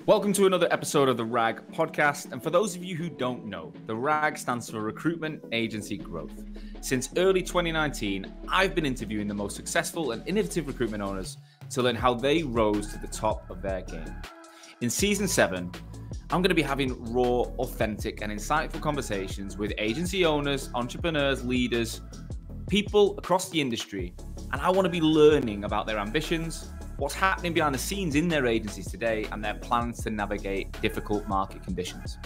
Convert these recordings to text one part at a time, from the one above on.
Welcome to another episode of the RAG podcast. And for those of you who don't know, the RAG stands for Recruitment Agency Growth. Since early 2019, I've been interviewing the most successful and innovative recruitment owners to learn how they rose to the top of their game. In season 7, I'm going to be having raw, authentic, and insightful conversations with agency owners, entrepreneurs, leaders, people across the industry. And I want to be learning about their ambitions, what's happening behind the scenes in their agencies today, and their plans to navigate difficult market conditions.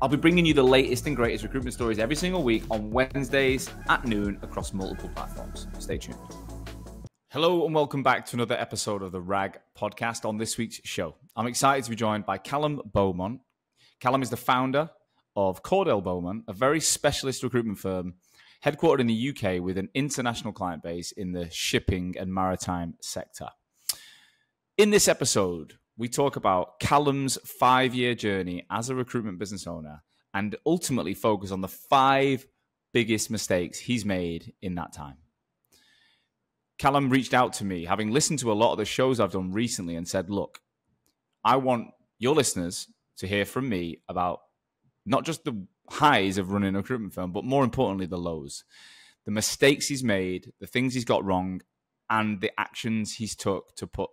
I'll be bringing you the latest and greatest recruitment stories every single week on Wednesdays at noon across multiple platforms. Stay tuned. Hello and welcome back to another episode of the RAG podcast. On this week's show, I'm excited to be joined by Callum Beaumont. Callum is the founder of Cordell Beaumont, a very specialist recruitment firm headquartered in the UK with an international client base in the shipping and maritime sector. In this episode, we talk about Callum's 5-year journey as a recruitment business owner and ultimately focus on the 5 biggest mistakes he's made in that time. Callum reached out to me, having listened to a lot of the shows I've done recently, and said, look, I want your listeners to hear from me about not just the highs of running a recruitment firm, but more importantly, the lows, the mistakes he's made, the things he's got wrong, and the actions he's took to put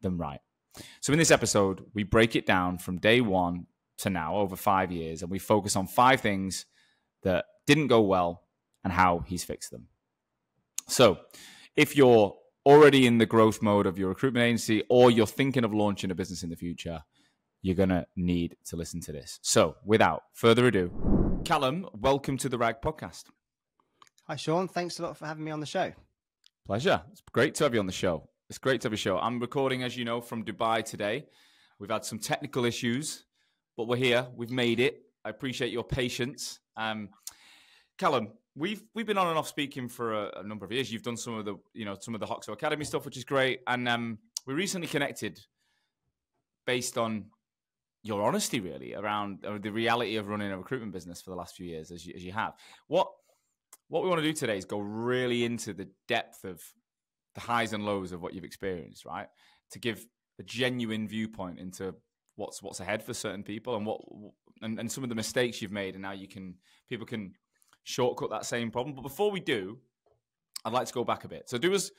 them right. So in this episode, we break it down from day one to now, over 5 years, and we focus on 5 things that didn't go well and how he's fixed them. So if you're already in the growth mode of your recruitment agency or you're thinking of launching a business in the future, you're going to need to listen to this. So without further ado, Callum, welcome to the RAG podcast. Hi, Sean. Thanks a lot for having me on the show. Pleasure. It's great to have you on the show. It's great to have a show. I'm recording, as you know, from Dubai today. We've had some technical issues, but we're here. We've made it. I appreciate your patience. Callum, we've been on and off speaking for a number of years. You've done some of the Hoxo Academy stuff, which is great. And we recently connected based on your honesty, really, around the reality of running a recruitment business for the last few years, as you have. What we want to do today is go really into the depth of the highs and lows of what you've experienced, right? To give a genuine viewpoint into what's ahead for certain people and some of the mistakes you've made, and now people can shortcut that same problem. But before we do, I'd like to go back a bit. So do us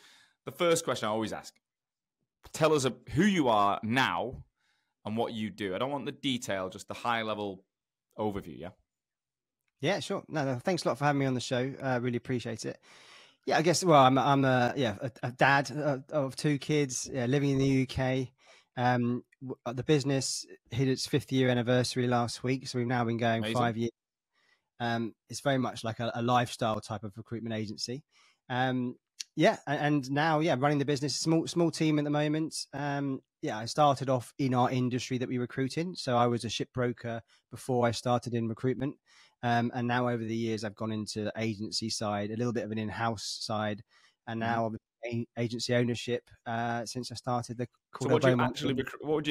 the first question I always ask. Tell us who you are now and what you do. I don't want the detail, just the high level overview, yeah? Yeah, sure. No, thanks a lot for having me on the show. I really appreciate it. Yeah, I guess. Well, I'm a dad of 2 kids, living in the UK. The business hit its 5th year anniversary last week, so we've now been going Amazing. 5 years. It's very much like a lifestyle type of recruitment agency. And now, running the business, small team at the moment. I started off in our industry that we recruit in. So I was a shipbroker before I started in recruitment. And now over the years, I've gone into the agency side, a little bit of an in-house side, and now agency ownership since I started the Cordell Beaumont.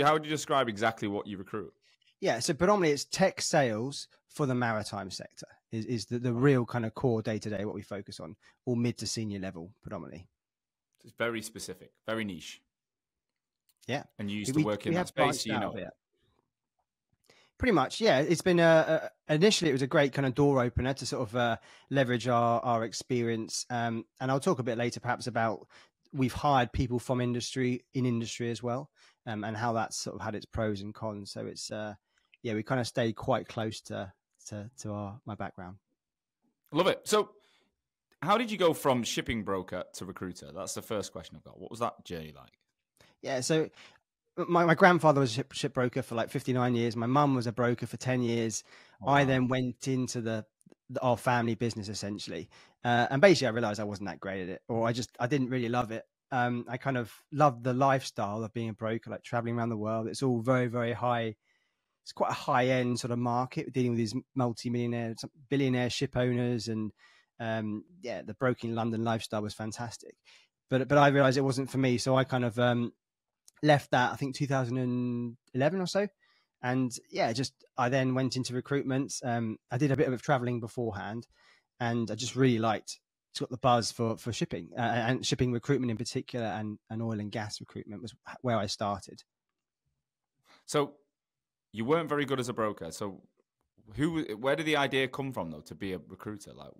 How would you describe exactly what you recruit? Yeah, so predominantly it's tech sales for the maritime sector is the real kind of core day-to-day what we focus on, or mid to senior level predominantly. It's very specific, very niche. Yeah. And you used to work in that space, you know. Pretty much, yeah. It's been initially it was a great kind of door opener to sort of leverage our experience, and I'll talk a bit later perhaps about we've hired people from industry as well, and how that's sort of had its pros and cons. So it's we kind of stayed quite close to my background. Love it. So how did you go from shipping broker to recruiter? That's the first question I've got. What was that journey like? Yeah, so my grandfather was a shipbroker for like 59 years. My mum was a broker for 10 years. Oh, wow. I then went into our family business essentially. And basically I realized I wasn't that great at it, or I didn't really love it. I kind of loved the lifestyle of being a broker, like traveling around the world. It's all very, very high. It's quite a high end sort of market, dealing with these multi-millionaires, billionaire ship owners. And the broking London lifestyle was fantastic. But I realized it wasn't for me. So I kind of, left that, I think 2011 or so. And I then went into recruitment. I did a bit of traveling beforehand, and I just really got the buzz for shipping and shipping recruitment in particular, and oil and gas recruitment was where I started. So you weren't very good as a broker. So where did the idea come from though to be a recruiter? Like,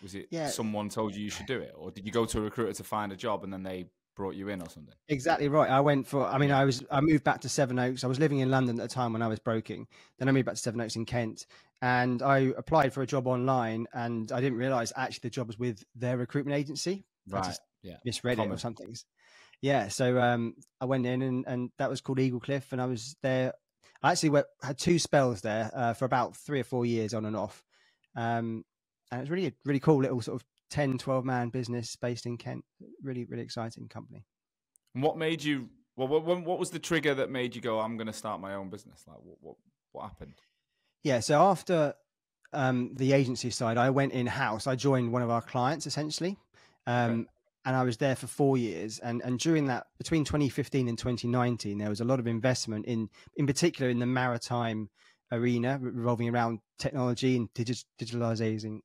was it Yeah, someone told you should do it, or did you go to a recruiter to find a job and then they brought you in or something? exactly right. I went for, I mean, Yeah. I moved back to Sevenoaks. I was living in London at the time when I was broking. Then I moved back to Sevenoaks in Kent, and I applied for a job online, and I didn't realize actually the job was with their recruitment agency. I Right. just Yeah. misread it or Common. something. Yeah. So I went in, and that was called Eagle Cliff, and I was there. I actually had two spells there for about 3 or 4 years on and off. And it was really, really cool little sort of 10, 12-man business based in Kent. Really, really exciting company. And what made you? Well, what was the trigger that made you go, "I'm going to start my own business"? Like, what happened? Yeah. So after the agency side, I went in house. I joined one of our clients essentially. Okay. And I was there for 4 years. And during that, between 2015 and 2019, there was a lot of investment in particular in the maritime arena, revolving around technology and digitalizing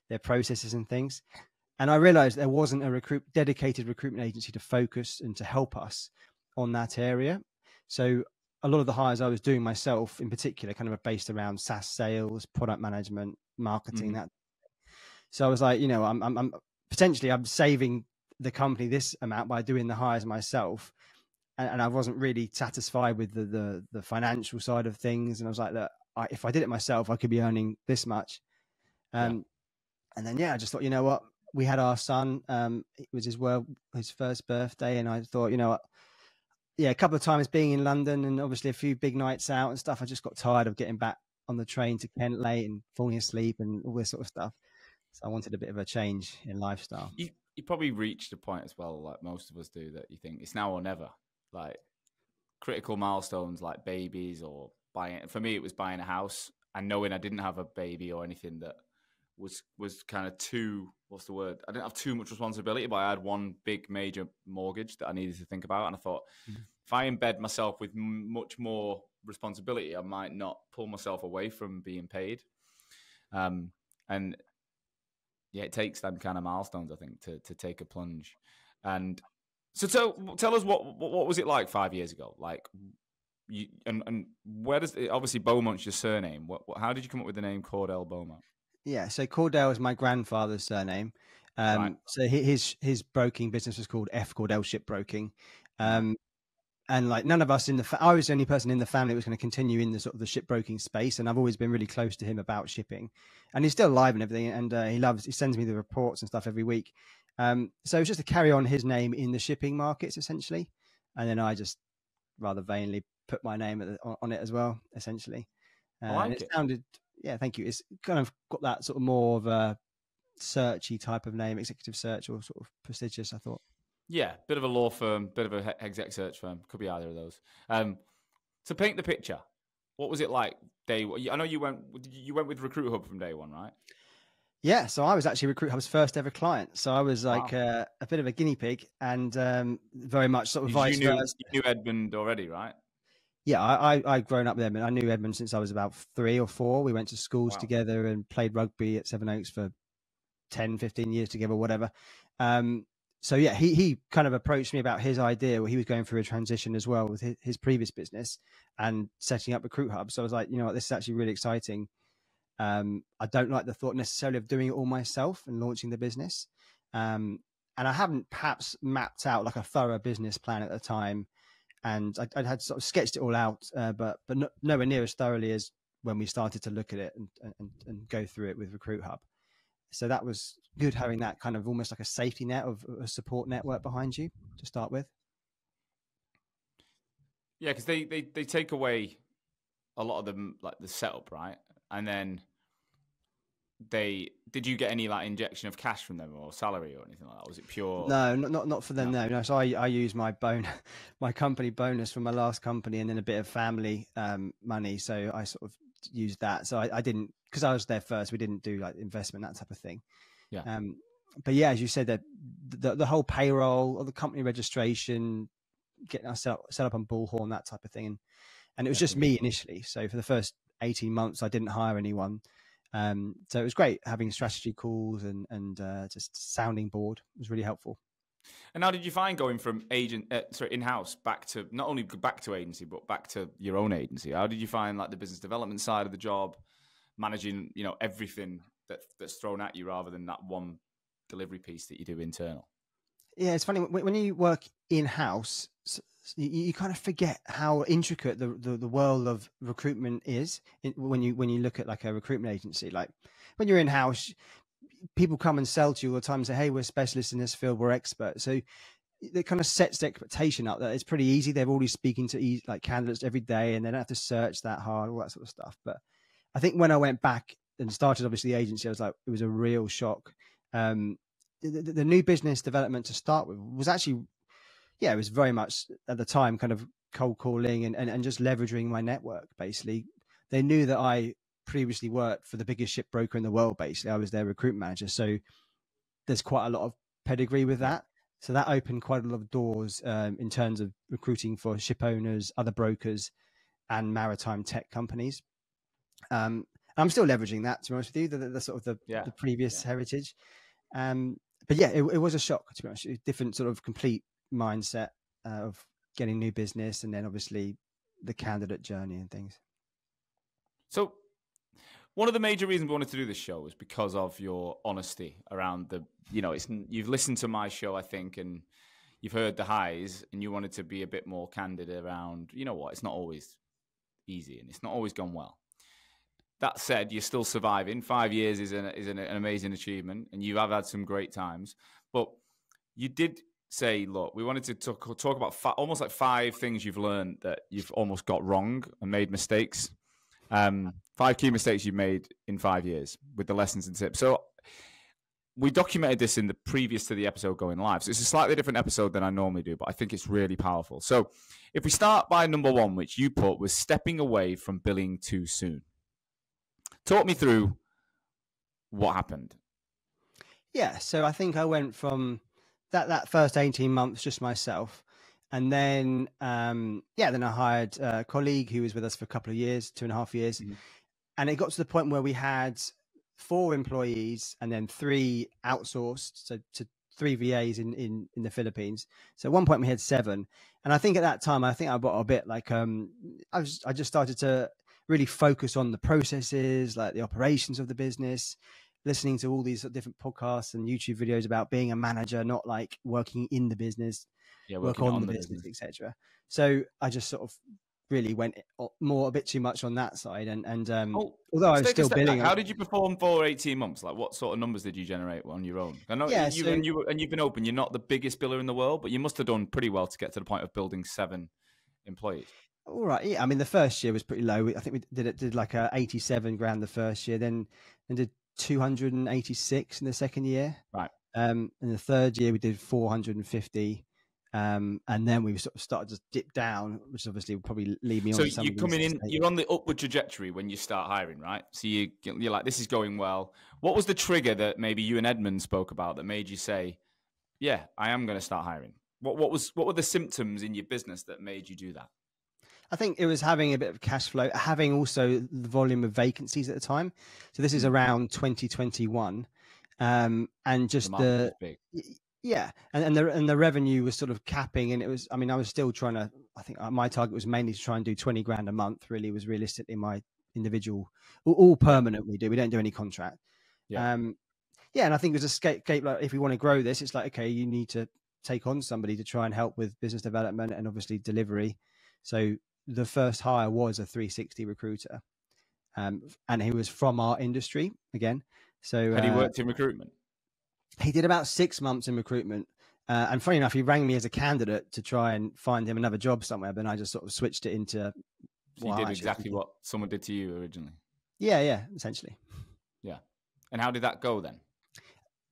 their processes and things. And I realized there wasn't a dedicated recruitment agency to focus and to help us on that area. So a lot of the hires I was doing myself in particular kind of are based around SaaS sales, product management, marketing, Mm-hmm. that. So I was like, I'm potentially I'm saving the company this amount by doing the hires myself. And I wasn't really satisfied with the financial side of things. And I was like, look, if I did it myself, I could be earning this much. Yeah. And then, I just thought, you know what? We had our son. It was his first birthday. And I thought, you know what? Yeah, a couple of times being in London and obviously a few big nights out and stuff, I just got tired of getting back on the train to Kent late and falling asleep and all this sort of stuff. So I wanted a bit of a change in lifestyle. You probably reached a point as well, like most of us do, that you think it's now or never. Like critical milestones, like babies or buying. For me, it was buying a house and knowing I didn't have a baby or anything that was kind of too. What's the word? I didn't have too much responsibility, but I had one big major mortgage that I needed to think about, and I thought if I embed myself with much more responsibility, I might not pull myself away from being paid. And yeah, it takes them kind of milestones, I think, to take a plunge. And so tell us what was it like 5 years ago? Like you and where does it, obviously Beaumont's your surname? How did you come up with the name Cordell Beaumont? Yeah, so Cordell is my grandfather's surname. Right. So his broking business was called Cordell Shipbroking. Right. And like none of us I was the only person in the family that was going to continue in the sort of the shipbroking space. And I've always been really close to him about shipping, and he's still alive and everything. And he sends me the reports and stuff every week. So it's just to carry on his name in the shipping markets essentially. And then I just rather vainly put my name on it as well, essentially. I And like it it. sounded, yeah, thank you. It's kind of got that sort of more of a searchy type of name, executive search, or sort of prestigious, I thought. Yeah, bit of a law firm, bit of a exec search firm. Could be either of those. To paint the picture, what was it like day? I know you went with Recruit Hub from day one, right? Yeah, so I was actually Recruit Hub's first ever client. So I was like Wow. a bit of a guinea pig, and very much sort of You vice versa. knew Edmund already, right? Yeah, I'd grown up with Edmund. I knew Edmund since I was about 3 or 4. We went to schools Wow. together and played rugby at Sevenoaks for 10, 15 years together, whatever. So yeah, he kind of approached me about his idea where he was going through a transition as well with his previous business and setting up Recruit Hub. So I was like, you know what, this is actually really exciting. I don't like the thought necessarily of doing it all myself and launching the business. And I haven't perhaps mapped out like a thorough business plan at the time. And I'd had sort of sketched it all out, but nowhere near as thoroughly as when we started to look at it and go through it with Recruit Hub. So that was good, having that kind of almost like a safety net of a support network behind you to start with. Yeah, because they take away a lot of them, like the setup, right? And then did you get any like injection of cash from them or salary or anything like that? Was it pure? No, not for them. No. So I use my my company bonus from my last company, and then a bit of family money. So I sort of used that. So I didn't, because I was there first. We didn't do like investment, that type of thing. Yeah. But yeah, as you said, that the whole payroll or the company registration, getting us set up on Bullhorn, that type of thing, and it was just me initially. So for the first 18 months, I didn't hire anyone. So it was great having strategy calls and just sounding board. It was really helpful. And how did you find going from in-house back to not only back to agency, but back to your own agency? How did you find like the business development side of the job, managing, everything that's thrown at you rather than that one delivery piece that you do internal? Yeah, it's funny when you work in-house, you kind of forget how intricate the world of recruitment is when you look at like a recruitment agency. Like when you're in-house, people come and sell to you all the time and say, hey, we're specialists in this field, we're experts. So it kind of sets the expectation up that it's pretty easy. They're already speaking to like candidates every day and they don't have to search that hard, all that sort of stuff. But I think when I went back and started obviously the agency, I was like, it was a real shock. The new business development to start with was actually, it was very much at the time kind of cold calling and just leveraging my network. Basically, they knew that I previously worked for the biggest ship broker in the world. Basically, I was their recruitment manager, so there's quite a lot of pedigree with that. So that opened quite a lot of doors in terms of recruiting for ship owners, other brokers, and maritime tech companies. I'm still leveraging that, to be honest with you, the sort of the previous heritage. But yeah, it was a shock, to be honest. Different sort of complete mindset of getting new business, and then obviously the candidate journey and things. So one of the major reasons we wanted to do this show was because of your honesty around you've listened to my show, I think, and you've heard the highs, and you wanted to be a bit more candid around, it's not always easy and it's not always gone well. That said, you're still surviving. 5 years is an amazing achievement, and you have had some great times. But you did say, look, we wanted to talk about almost like 5 things you've learned that you've almost got wrong and made mistakes. 5 key mistakes you've made in 5 years with the lessons and tips. So we documented this in the previous to the episode going live. So it's a slightly different episode than I normally do, but I think it's really powerful. So if we start by number 1, which you put was stepping away from billing too soon. Talk me through what happened. Yeah, so I think I went from that first 18 months just myself. And then, then I hired a colleague who was with us for a couple of years, 2.5 years. Mm-hmm. And it got to the point where we had 4 employees and then 3 outsourced, so to 3 VAs in the Philippines. So at one point we had 7. And I think at that time, I got a bit like, I just started to really focus on the processes, like the operations of the business, listening to all these different podcasts and YouTube videos about being a manager, not like working in the business, work on the business, etc. So I just sort of really went a bit too much on that side. And although I was still billing, how did you perform for 18 months? Like what sort of numbers did you generate on your own? I know you've been open. You're not the biggest biller in the world, but you must have done pretty well to get to the point of building 7 employees. All right. Yeah. I mean, the first year was pretty low. I think we did like 87 grand the first year, then did 286 in the second year. Right. In the third year we did 450. And then we sort of started to dip down, which obviously would probably lead me on. So you're coming in, you're on the upward trajectory when you start hiring, right? So you're like, this is going well. What was the trigger that maybe you and Edmund spoke about that made you say, yeah, I am going to start hiring? What were the symptoms in your business that made you do that? I think it was having a bit of cash flow, having also the volume of vacancies at the time. So this is around 2021. And just and the revenue was sort of capping, and it was, I mean, I was still trying to, I think my target was mainly to try and do 20 grand a month, really was realistically my individual, all permanent we don't do any contract. Yeah. And I think it was a scape, like if we want to grow this, it's like, okay, you need to take on somebody to try and help with business development and obviously delivery. So the first hire was a 360 recruiter, and he was from our industry again. So had he worked in recruitment? He did about 6 months in recruitment, and funny enough, he rang me as a candidate to try and find him another job somewhere. But I just sort of switched it into. So you did exactly what someone did to you originally. Yeah, essentially. Yeah, and how did that go then?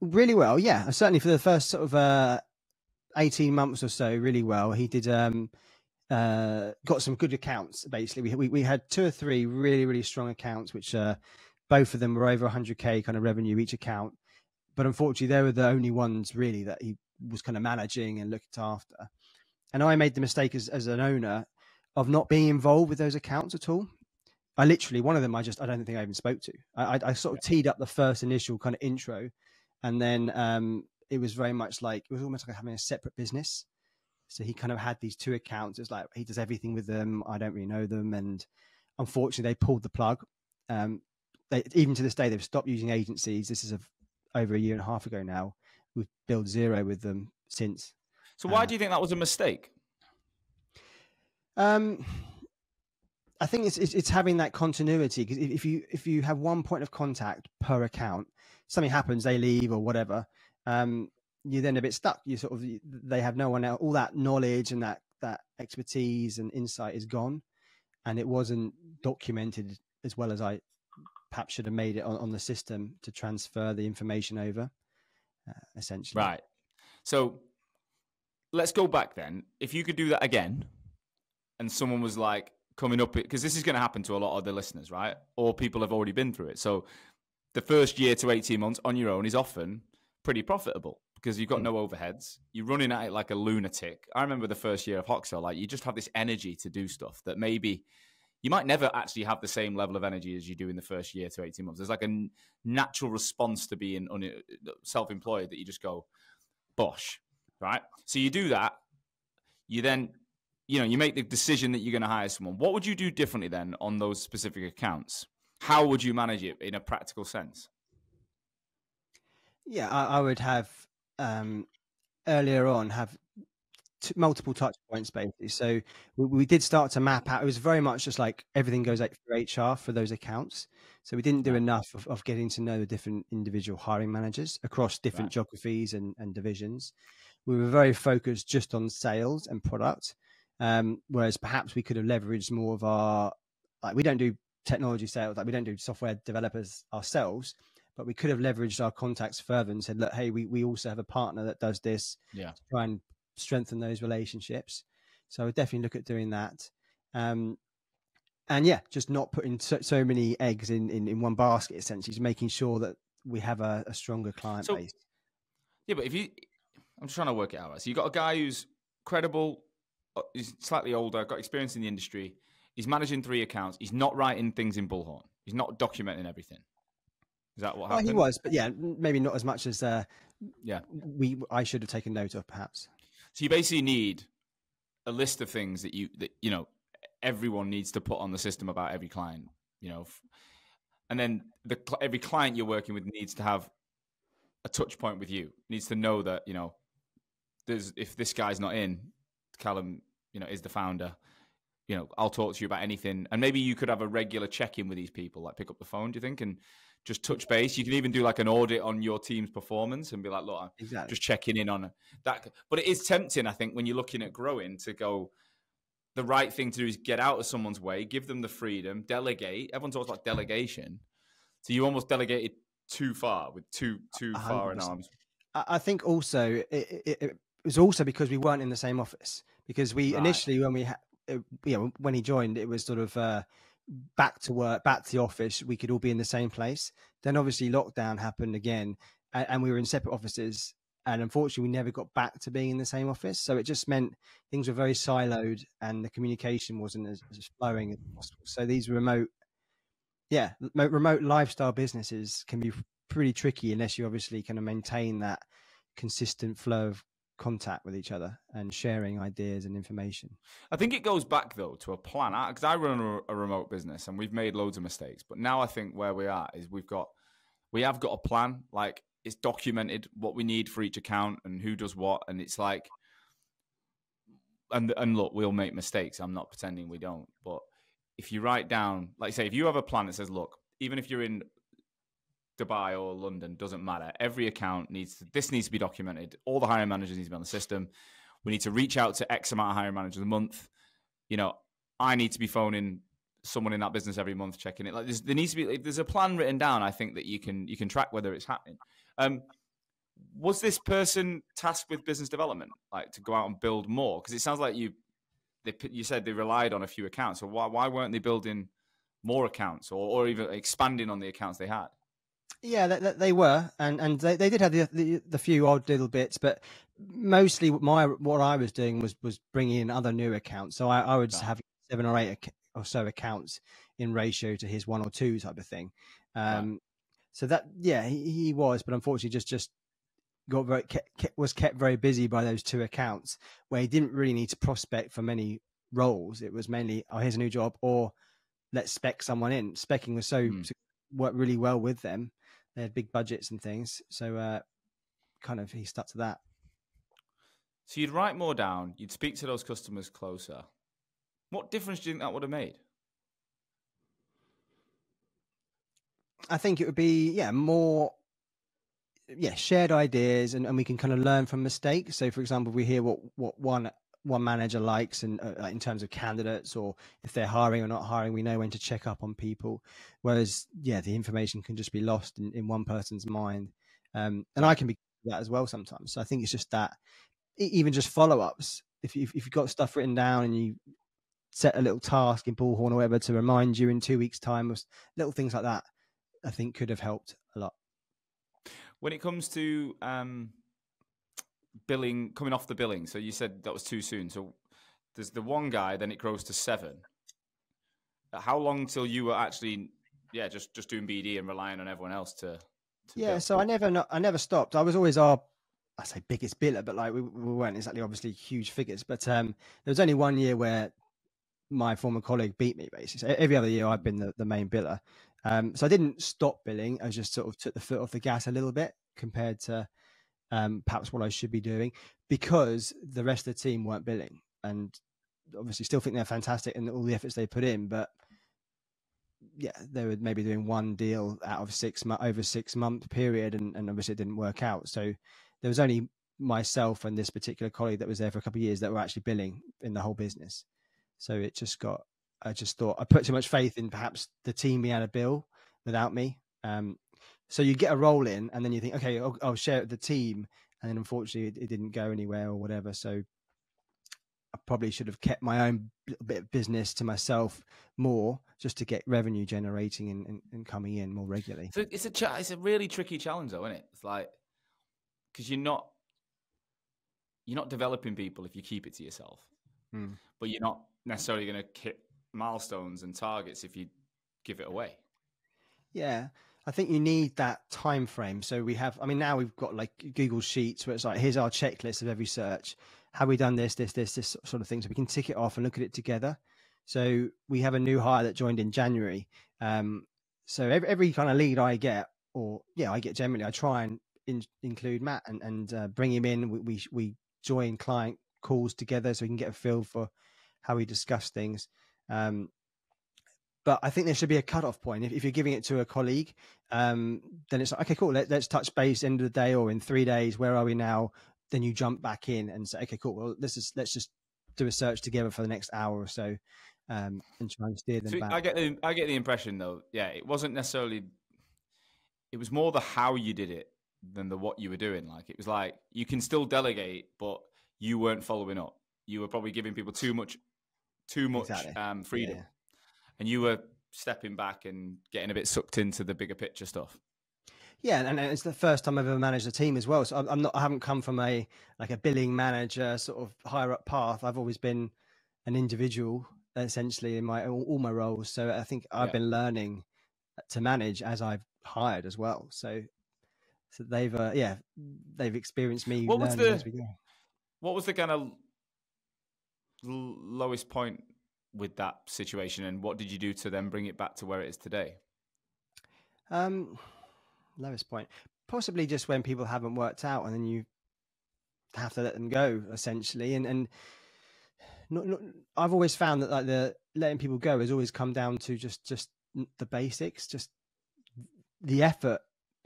Really well, yeah. Certainly for the first sort of 18 months or so, really well. He did. Got some good accounts. Basically, we had 2 or 3 really, really strong accounts, which both of them were over 100K kind of revenue each account. But unfortunately, they were the only ones really that he was kind of managing and looked after. And I made the mistake as an owner of not being involved with those accounts at all. I literally, one of them, I don't think I even spoke to. I sort of teed up the first initial kind of intro, and then it was very much like, it was almost like having a separate business. So he kind of had these 2 accounts. It's like he does everything with them. I don't really know them. And unfortunately, they pulled the plug. Even to this day, they've stopped using agencies. This is over a year and a half ago now. We've built zero with them since. So why do you think that was a mistake? I think it's having that continuity, because if you have one point of contact per account, something happens, they leave or whatever, you're then a bit stuck. You sort of, they have no one else. All that knowledge and that expertise and insight is gone, and it wasn't documented as well as I perhaps should have made it on the system to transfer the information over, essentially. Right. So let's go back then. If you could do that again, and someone was like coming up, because this is going to happen to a lot of the listeners, right? Or people have already been through it. So the first year to 18 months on your own is often pretty profitable because you've got no overheads. You're running at it like a lunatic. I remember the first year of Hoxel, like you just have this energy to do stuff that maybe you might never actually have the same level of energy as you do in the first year to 18 months. There's like a natural response to being self-employed that you just go, bosh, right? So you do that. You then, you make the decision that you're going to hire someone. What would you do differently then on those specific accounts? How would you manage it in a practical sense? Yeah, I would have earlier on have multiple touch points, basically. So we did start to map out. It was very much just like everything goes like through HR for those accounts. So we didn't do enough of getting to know the different individual hiring managers across different geographies and divisions. We were very focused just on sales and product, whereas perhaps we could have leveraged more of our, like, we don't do technology sales, like we don't do software developers ourselves, but we could have leveraged our contacts further and said, look, hey, we also have a partner that does this, to try and strengthen those relationships. So I would definitely look at doing that. And yeah, just not putting so many eggs in one basket, essentially, just making sure that we have a stronger client base. Yeah, but I'm just trying to work it out. Right? So you got a guy who's credible, he's slightly older, got experience in the industry. He's managing 3 accounts. He's not writing things in Bullhorn. He's not documenting everything. Is that what happened? He was, but yeah, maybe not as much as I should have taken note of, perhaps. So you basically need a list of things that everyone needs to put on the system about every client, and then every client you're working with needs to have a touch point with you. Needs to know that if this guy's not in, Callum, is the founder. I'll talk to you about anything, and maybe you could have a regular check-in with these people, like pick up the phone. Do you think and just touch base? You can even do like an audit on your team's performance and be like, look, I'm just checking in on that. But it is tempting, I think, when you're looking at growing to go, the right thing to do is get out of someone's way, give them the freedom, delegate. Everyone talks about delegation. So you almost delegated too far with too far in arms. I think also it was also because we weren't in the same office, because we initially, when he joined, it was sort of back to work, back to the office. We could all be in the same place. Then obviously lockdown happened again, and we were in separate offices. And unfortunately, we never got back to being in the same office. So it just meant things were very siloed, and the communication wasn't as flowing as possible. So these remote lifestyle businesses can be pretty tricky unless you obviously kind of maintain that consistent flow of contact with each other and sharing ideas and information. I think it goes back though to a plan, because I run a remote business and we've made loads of mistakes, but now I think where we are is we have got a plan. Like, it's documented what we need for each account and who does what, and it's like, and look, we'll make mistakes. I'm not pretending we don't, but if you write down, like say, if you have a plan that says, look, even if you're in Dubai or London, doesn't matter. Every account needs to be documented. All the hiring managers need to be on the system. We need to reach out to X amount of hiring managers a month. I need to be phoning someone in that business every month, checking it. Like there needs to be, there's a plan written down. I think that you can track whether it's happening. Was this person tasked with business development, like to go out and build more? Because it sounds like you said they relied on a few accounts. So why weren't they building more accounts or even expanding on the accounts they had? Yeah, they were, and they did have the few odd little bits, but mostly what I was doing was bringing in other new accounts. So I would have 7 or 8 or so accounts in ratio to his 1 or 2 type of thing. So that, he was, but unfortunately just was kept very busy by those 2 accounts where he didn't really need to prospect for many roles. It was mainly, oh, here's a new job, or let's spec someone in. Specking was worked really well with them. They had big budgets and things, so kind of he stuck to that. So you'd write more down, you'd speak to those customers closer. What difference do you think that would have made? I think it would be more shared ideas, and we can kind of learn from mistakes. So for example, we hear what one manager likes, and in terms of candidates, or if they're hiring or not hiring, we know when to check up on people. Whereas the information can just be lost in one person's mind, and I can be that as well sometimes. So I think it's just that, even just follow-ups, if you've got stuff written down and you set a little task in Bullhorn or whatever to remind you in 2 weeks' time, or little things like that, I think could have helped a lot. When it comes to billing, coming off the billing, so you said that was too soon. So there's the one guy, then it grows to 7. How long till you were actually, just doing BD and relying on everyone else to bill? So I never stopped. I was always I say biggest biller, but like we weren't exactly obviously huge figures. But there was only 1 year where my former colleague beat me, basically. So every other year I've been the main biller. So I didn't stop billing. I just sort of took the foot off the gas a little bit compared to perhaps what I should be doing, because the rest of the team weren't billing, and obviously still think they're fantastic and all the efforts they put in, but they were maybe doing one deal out of over 6 month period, and obviously it didn't work out. So there was only myself and this particular colleague that was there for a couple of years that were actually billing in the whole business. So it just I just thought I put too much faith in perhaps the team being able to bill without me. So you get a role in, and then you think, okay, I'll share it with the team, and then unfortunately it didn't go anywhere or whatever. So I probably should have kept my own little bit of business to myself more, just to get revenue generating and coming in more regularly. So it's a really tricky challenge, though, isn't it? It's like, because you're not developing people if you keep it to yourself, but you're not necessarily going to hit milestones and targets if you give it away. Yeah, I think you need that time frame. So now we've got like Google Sheets where it's like, here's our checklist of every search. Have we done this sort of thing? So we can tick it off and look at it together. So we have a new hire that joined in January. So every kind of lead I get, I get generally, I try and include Matt and bring him in. We join client calls together so we can get a feel for how we discuss things. But I think there should be a cutoff point. If you're giving it to a colleague, then it's like, okay, cool. Let's touch base end of the day or in 3 days. Where are we now? Then you jump back in and say, okay, cool. Well, let's just do a search together for the next hour or so, and try and steer them back. I get the impression though. Yeah, it wasn't necessarily. It was more the how you did it than the what you were doing. Like, it was like, you can still delegate, but you weren't following up. You were probably giving people too much Exactly. Freedom. Yeah. And you were stepping back and getting a bit sucked into the bigger picture stuff. Yeah, and it's the first time I've ever managed a team as well. So I haven't come from a billing manager sort of higher up path. I've always been an individual essentially in all my roles. So I think I've been learning to manage as I've hired as well. So they've experienced me learning as we go. What was the kind of lowest point with that situation, and what did you do to then bring it back to where it is today? Lowest point, possibly just when people haven't worked out, and then you have to let them go essentially. And I've always found that like the letting people go has always come down to just the basics, just the effort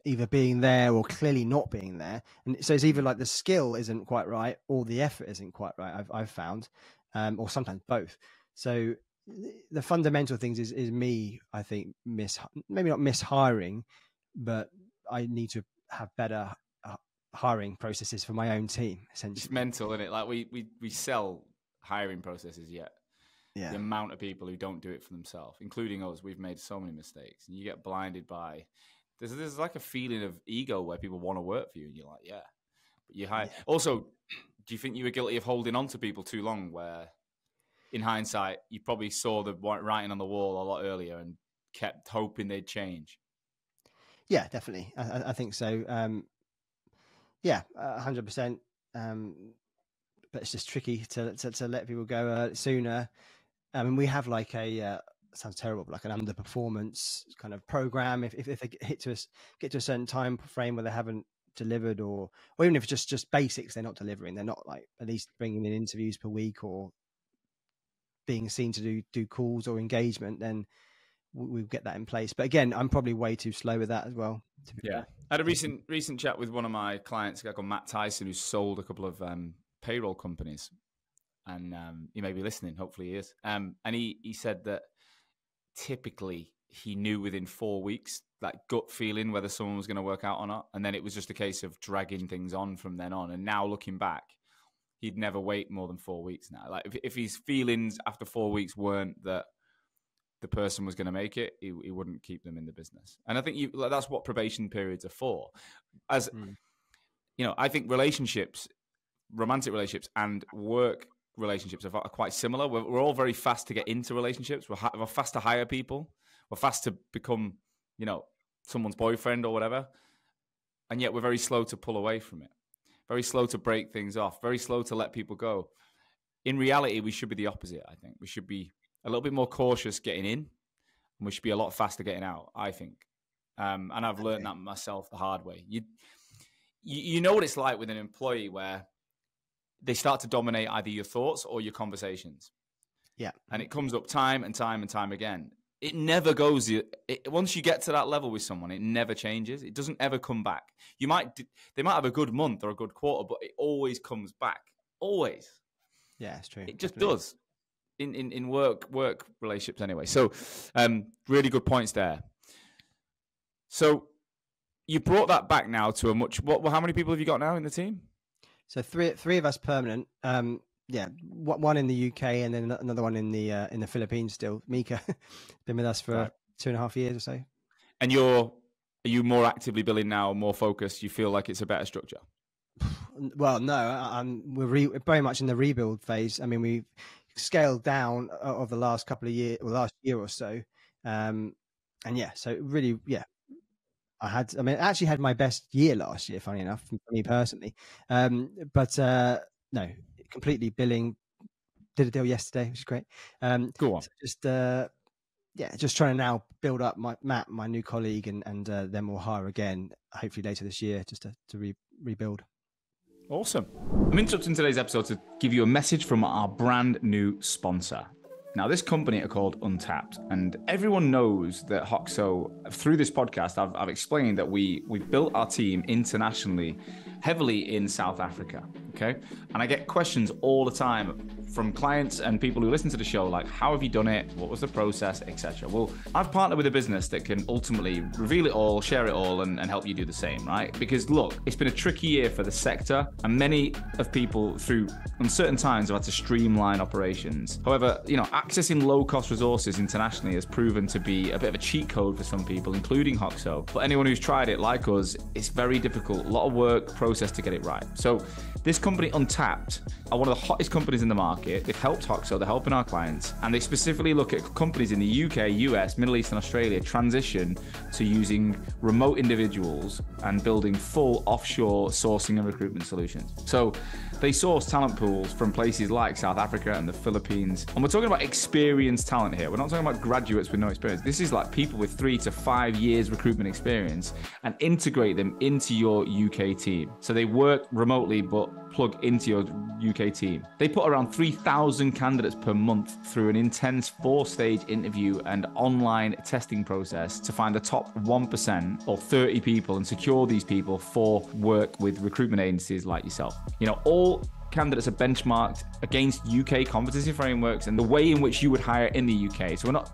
either being there or clearly not being there. And so it's either like the skill isn't quite right or the effort isn't quite right. I've found, or sometimes both. So the fundamental things is me, I think, maybe not mishiring, but I need to have better hiring processes for my own team, essentially. It's mental, isn't it? Like we sell hiring processes, yet the amount of people who don't do it for themselves, including us, we've made so many mistakes, and you get blinded by there's like a feeling of ego where people want to work for you, and you're like, but you hire. Also, do you think you were guilty of holding on to people too long, where in hindsight, you probably saw the writing on the wall a lot earlier and kept hoping they'd change? Yeah, definitely. I think so. Yeah, 100%. But it's just tricky to let people go sooner. I mean, we have like a sounds terrible, but like an underperformance kind of program. If they get to a certain time frame where they haven't delivered, or even if it's just basics, they're not delivering. They're not like at least bringing in interviews per week or being seen to do calls or engagement. Then we'll get that in place. But again, I'm probably way too slow with that as well. Yeah, I had a recent chat with one of my clients, a guy called Matt Tyson, who sold a couple of payroll companies, and he may be listening. Hopefully, he is. And he said that typically he knew within 4 weeks, that gut feeling whether someone was going to work out or not, and then it was just a case of dragging things on from then on. And now looking back, he'd never wait more than 4 weeks now. Like if his feelings after 4 weeks weren't that the person was going to make it, he wouldn't keep them in the business. And I think that's what probation periods are for. As you know, I think relationships, romantic relationships and work relationships are quite similar. We're all very fast to get into relationships. We're fast to hire people. We're fast to become, you know, someone's boyfriend or whatever. And yet we're very slow to pull away from it. Very slow to break things off. Very slow to let people go. In reality, we should be the opposite, I think. We should be a little bit more cautious getting in, and we should be a lot faster getting out, I think. And I've learned that myself the hard way. You know what it's like with an employee where they start to dominate either your thoughts or your conversations. Yeah. And it comes up time and time and time again. It never goes. Once you get to that level with someone, it never changes. It doesn't ever come back. They might have a good month or a good quarter, but it always comes back. Always. Yeah, it's true. It just does. In work relationships anyway. So really good points there. So you brought that back now to a much, how many people have you got now in the team? So three of us permanent. Yeah, one in the UK and then another one in the Philippines still. Mika, been with us for 2.5 years or so. And are you more actively billing now, more focused? You feel like it's a better structure? Well, no, we're very much in the rebuild phase. I mean, we've scaled down of the last couple of years, or last year or so. And yeah, so really, yeah, I actually had my best year last year, funny enough, for me personally. But no, completely billing. Did a deal yesterday, which is great. Go on. So just trying to now build up Matt, my new colleague, and then we'll hire again, hopefully later this year, just to rebuild. Awesome. I'm interrupting today's episode to give you a message from our brand new sponsor. Now, this company are called Untapped, and everyone knows that Hoxo, through this podcast, I've explained that we've built our team internationally, heavily in South Africa, okay? And I get questions all the time from clients and people who listen to the show, like, how have you done it? What was the process, etc. Well, I've partnered with a business that can ultimately reveal it all, share it all, and help you do the same, right? Because look, it's been a tricky year for the sector, and many of people through uncertain times have had to streamline operations. However, you know, accessing low-cost resources internationally has proven to be a bit of a cheat code for some people, including Hoxo. But anyone who's tried it, like us, it's very difficult, a lot of work, process to get it right. So this company, Untapped, are one of the hottest companies in the market. They've helped Hoxo, they're helping our clients, and they specifically look at companies in the UK, US, Middle East, and Australia transition to using remote individuals and building full offshore sourcing and recruitment solutions. So they source talent pools from places like South Africa and the Philippines. And we're talking about experienced talent here. We're not talking about graduates with no experience. This is like people with 3 to 5 years recruitment experience, and integrate them into your UK team. So they work remotely, but plug into your UK team. They put around 3,000 candidates per month through an intense 4-stage interview and online testing process to find the top 1% or 30 people and secure these people for work with recruitment agencies like yourself. You know, all candidates are benchmarked against UK competency frameworks and the way in which you would hire in the UK. So we're not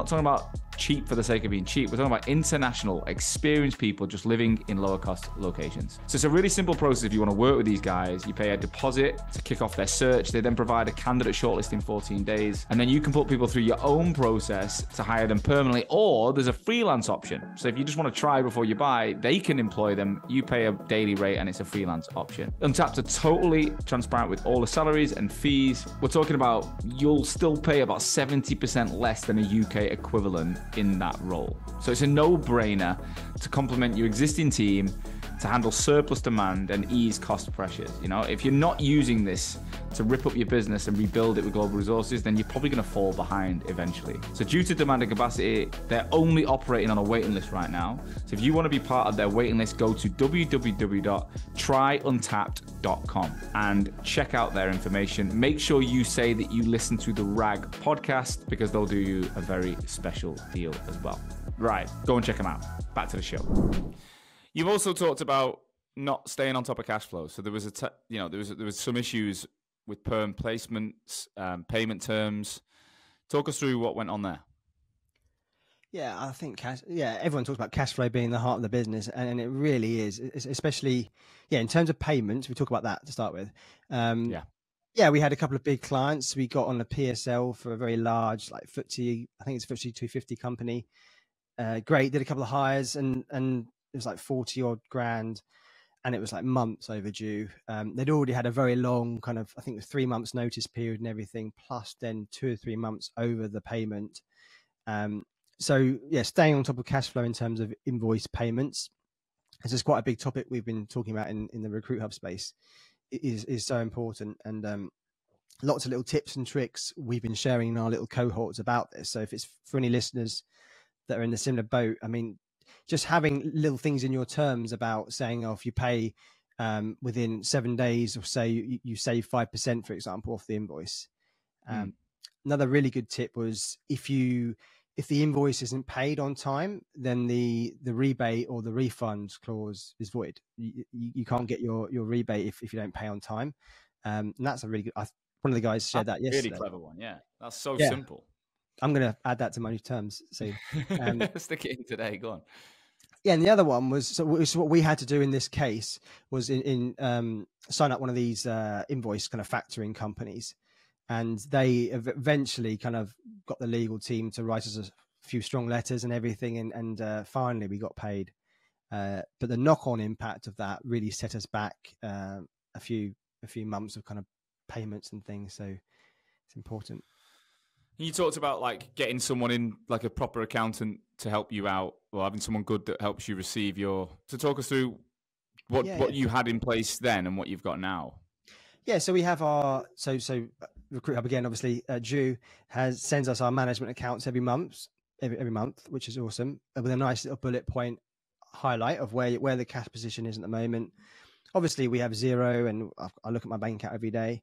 talking about cheap for the sake of being cheap. We're talking about international, experienced people just living in lower cost locations. So it's a really simple process. If you want to work with these guys, you pay a deposit to kick off their search. They then provide a candidate shortlist in 14 days. And then you can put people through your own process to hire them permanently, or there's a freelance option. So if you just want to try before you buy, they can employ them. You pay a daily rate and it's a freelance option. Untapped are totally transparent with all the salaries and fees. We're talking about you'll still pay about 70% less than a UK equivalent in that role. So it's a no-brainer to complement your existing team to handle surplus demand and ease cost pressures. You know, if you're not using this to rip up your business and rebuild it with global resources, then you're probably going to fall behind eventually. So due to demand and capacity, they're only operating on a waiting list right now. So if you want to be part of their waiting list, go to www.tryuntapped.com and check out their information. Make sure you say that you listen to the RAG podcast, because they'll do you a very special deal as well. Right, go and check them out. Back to the show. You've also talked about not staying on top of cash flow. So there was there was some issues with perm placements, payment terms. Talk us through what went on there. Yeah, I think everyone talks about cash flow being the heart of the business, and it really is, especially in terms of payments. We talk about that to start with. We had a couple of big clients. We got on a PSL for a very large, like FTSE, I think it's FTSE 250 company. Great, did a couple of hires, and it was like 40 odd grand, and it was like months overdue. They'd already had a very long kind of, I think it was 3 months notice period and everything, plus then 2 or 3 months over the payment. Staying on top of cash flow in terms of invoice payments, this is quite a big topic we've been talking about in the Recruit Hub space. It is so important, and lots of little tips and tricks we've been sharing in our little cohorts about this. So if it's for any listeners that are in a similar boat, I mean, just having little things in your terms about saying, if you pay within 7 days, or say you save 5%, for example, off the invoice. Another really good tip was if the invoice isn't paid on time, then the rebate or the refund clause is void. You can't get your rebate if you don't pay on time. And that's a really good. One of the guys shared that yesterday. Really clever one, yeah. That's so simple. I'm going to add that to my terms. So stick it in today. Go on. Yeah, and the other one was what we had to do in this case was in sign up one of these invoice kind of factoring companies, and they eventually kind of got the legal team to write us a few strong letters and everything, and finally we got paid. But the knock-on impact of that really set us back a few months of kind of payments and things. So it's important. You talked about like getting someone in, like a proper accountant, to help you out, or having someone good that helps you receive your. To talk us through what you had in place then and what you've got now. Yeah, so we have our so Recruit Hub again. Obviously, Drew sends us our management accounts every month, which is awesome, with a nice little bullet point highlight of where the cash position is at the moment. Obviously, we have zero, and I look at my bank account every day.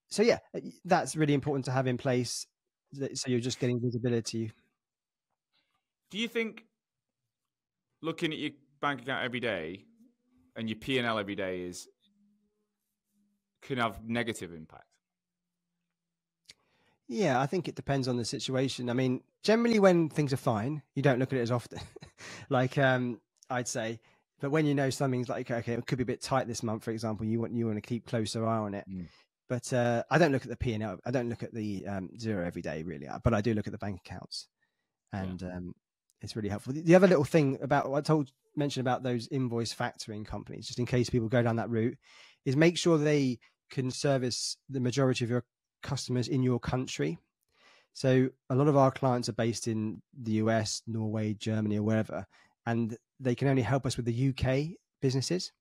So yeah, that's really important to have in place. So you're just getting visibility. Do you think looking at your bank account every day and your P&L every day can have negative impact? Yeah, I think it depends on the situation. I mean, generally when things are fine, you don't look at it as often. Like I'd say, but when you know something's like, okay, it could be a bit tight this month, for example, you want to keep closer eye on it. But I don't look at the P&L. I don't look at the zero every day, really. But I do look at the bank accounts, and it's really helpful. The other little thing about what I mentioned about those invoice factoring companies, just in case people go down that route, is make sure they can service the majority of your customers in your country. So a lot of our clients are based in the US, Norway, Germany, or wherever, and they can only help us with the UK businesses,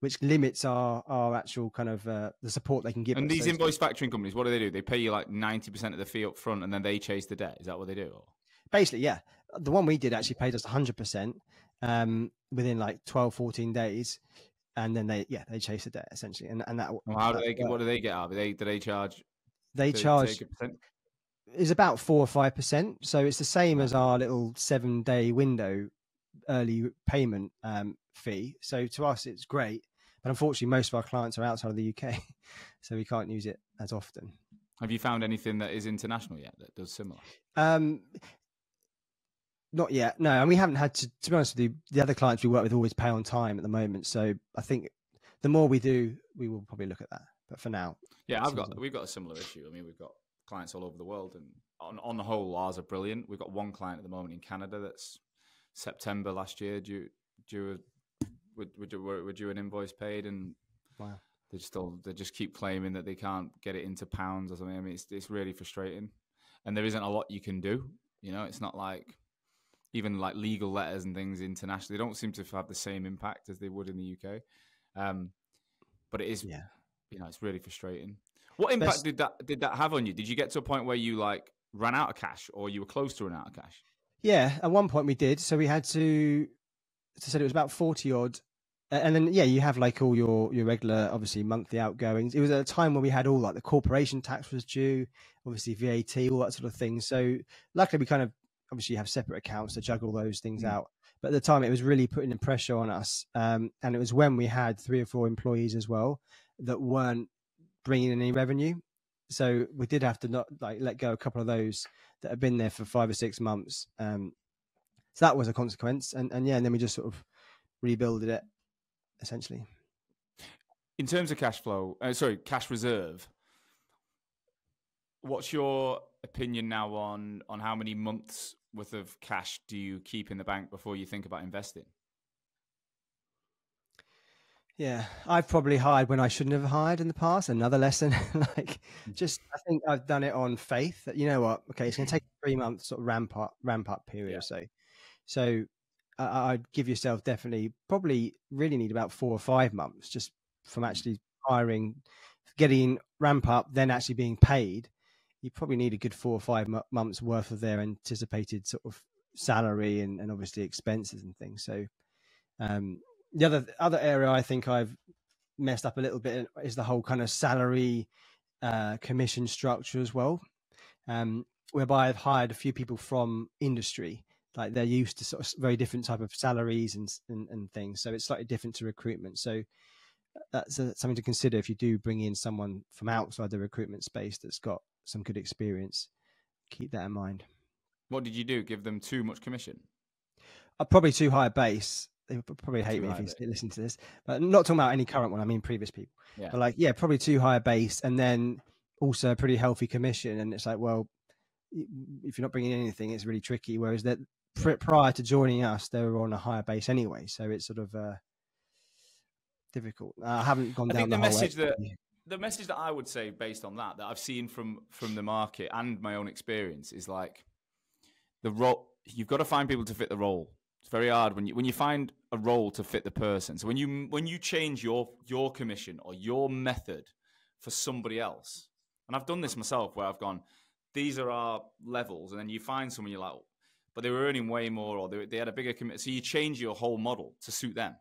which limits our actual kind of the support they can give us. And these invoice factoring companies, what do? They pay you like 90% of the fee up front, and then they chase the debt. Is that what they do? Or? Basically, yeah. The one we did actually paid us 100% within like 12, 14 days. And then they chase the debt essentially. And that. Well, how do they? What do they get out of it? Do they charge? They charge. Is about 4 or 5%. So it's the same as our little 7-day window early payment fee. So to us, it's great. But unfortunately, most of our clients are outside of the UK, so we can't use it as often. Have you found anything that is international yet that does similar? Not yet, no. And we haven't had to be honest with you, the other clients we work with always pay on time at the moment. So I think the more we do, we will probably look at that. But for now. Yeah, we've got a similar issue. I mean, we've got clients all over the world, and on the whole, ours are brilliant. We've got one client at the moment in Canada that's September last year we're due an invoice paid, and wow, they just keep claiming that they can't get it into pounds or something. I mean, it's really frustrating, and there isn't a lot you can do. You know, it's not like even like legal letters and things internationally, they don't seem to have the same impact as they would in the UK. But it is, Yeah. you know, it's really frustrating. What impact did that have on you? Did you get to a point where you like ran out of cash, or you were close to running out of cash? Yeah, at one point we did. So we had to said it was about 40 odd. And then, yeah, you have like all your regular, obviously, monthly outgoings. It was at a time when we had all like the corporation tax was due, obviously VAT, all that sort of thing. So luckily we kind of obviously have separate accounts to juggle those things out. But at the time it was really putting the pressure on us. And it was when we had 3 or 4 employees as well that weren't bringing in any revenue. So we did have to not like let go a couple of those that had been there for 5 or 6 months. So that was a consequence. And then we just sort of rebuilded it essentially. In terms of cash reserve, what's your opinion now on how many months worth of cash do you keep in the bank before you think about investing? Yeah, I've probably hired when I shouldn't have hired in the past. Another lesson, I think I've done it on faith that, you know what, okay, it's going to take 3 months sort of ramp up period or so. So I'd give yourself probably really need about 4 or 5 months just from actually hiring, getting ramp up, then actually being paid. You probably need a good 4 or 5 months worth of their anticipated sort of salary and obviously expenses and things. So the other area I think I've messed up a little bit is the whole kind of salary commission structure as well, whereby I've hired a few people from industry. Like they're used to sort of very different type of salaries and things. So it's slightly different to recruitment. So that's something to consider if you do bring in someone from outside the recruitment space that's got some good experience. Keep that in mind. What did you do? Give them too much commission? Probably too high a base. They would probably hate me if you listen to this, but not talking about any current one. I mean, previous people. Yeah. But probably too high a base, and then also a pretty healthy commission. And it's like, well, if you're not bringing in anything, it's really tricky. Whereas that prior to joining us, they were on a higher base anyway, so it's sort of difficult. I haven't gone down the message the message that I would say based on that I've seen from the market and my own experience is like the role. You've got to find people to fit the role. It's very hard when you find a role to fit the person. So when you change your commission or your method for somebody else, and I've done this myself where I've gone, these are our levels, and then you find someone you're like, but they were earning way more, or they had a bigger commitment. So you change your whole model to suit them.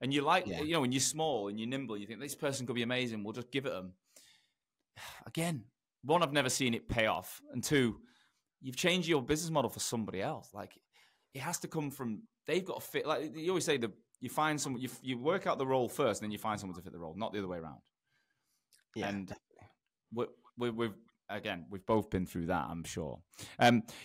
And you like, you know, when you're small and you're nimble, you think this person could be amazing. We'll just give it them. Again, one, I've never seen it pay off, and two, you've changed your business model for somebody else. Like, it has to come from, they've got to fit. Like you always say, you find someone, you work out the role first, and then you find someone to fit the role, not the other way around. Yeah, and we've both been through that, I'm sure.